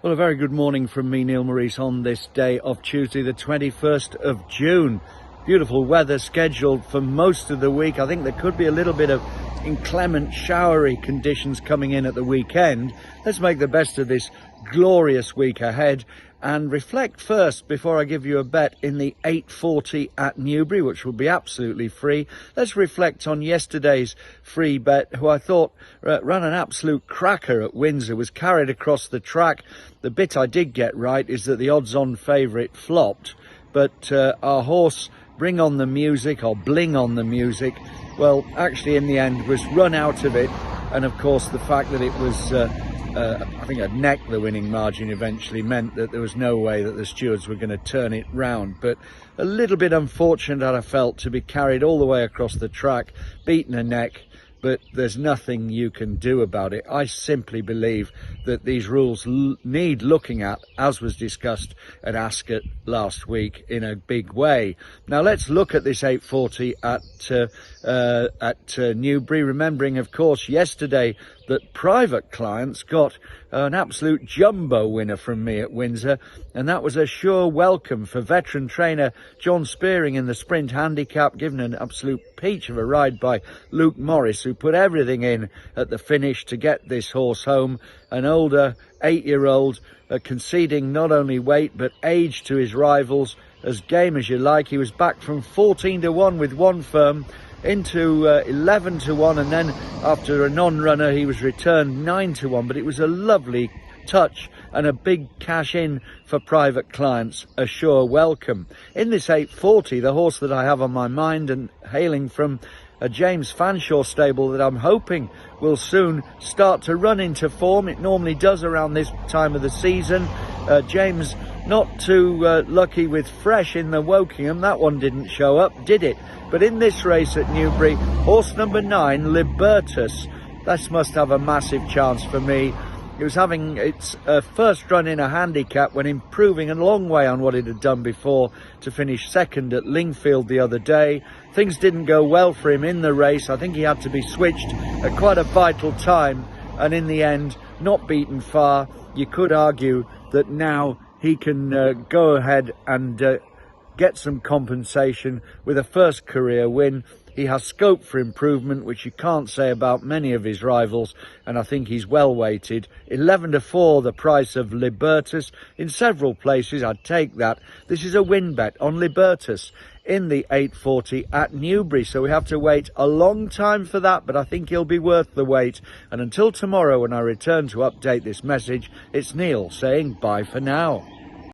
Well, a very good morning from me, Neil Morrice, on this day of Tuesday, the 21st of June. Beautiful weather scheduled for most of the week. I think there could be a little bit of inclement, showery conditions coming in at the weekend. Let's make the best of this glorious week ahead and reflect first before I give you a bet in the 8:40 at Newbury, which will be absolutely free. Let's reflect on yesterday's free bet, who I thought ran an absolute cracker at Windsor, was carried across the track. The bit I did get right is that the odds-on favourite flopped, but our horse Bring On the Music, or Bling On the Music, well, actually in the end was run out of it. And of course the fact that it was I think a neck the winning margin eventually meant that there was no way that the stewards were going to turn it round. But a little bit unfortunate, I felt, to be carried all the way across the track, beaten a neck, but there's nothing you can do about it. I simply believe that these rules need looking at, as was discussed at Ascot last week, in a big way. Now let's look at this 8:40 at Newbury, remembering of course yesterday that private clients got an absolute jumbo winner from me at Windsor, and that was a sure welcome for veteran trainer John Spearing in the sprint handicap, given an absolute peach of a ride by Luke Morrice, who put everything in at the finish to get this horse home. An older 8-year-old conceding not only weight but age to his rivals, as game as you like. He was back from 14-1 with one firm into 11-1, and then after a non-runner he was returned 9-1. But it was a lovely touch and a big cash in for private clients, a sure welcome. In this 8:40, the horse that I have on my mind, and hailing from a James Fanshawe stable that I'm hoping will soon start to run into form. It normally does around this time of the season. James not too lucky with Fresh in the Wokingham. That one didn't show up, did it? But in this race at Newbury, horse number 9, Libertus, this must have a massive chance for me. It was having its first run in a handicap when improving a long way on what it had done before to finish second at Lingfield the other day. Things didn't go well for him in the race. I think he had to be switched at quite a vital time, and in the end, not beaten far. You could argue that now he can go ahead and get some compensation with a first career win. He has scope for improvement, which you can't say about many of his rivals, and I think he's well weighted. 11-4 the price of Libertus. In several places I'd take that. This is a win bet on Libertus in the 8:40 at Newbury, so we have to wait a long time for that, but I think he'll be worth the wait. And until tomorrow, when I return to update this message, it's Neil saying bye for now.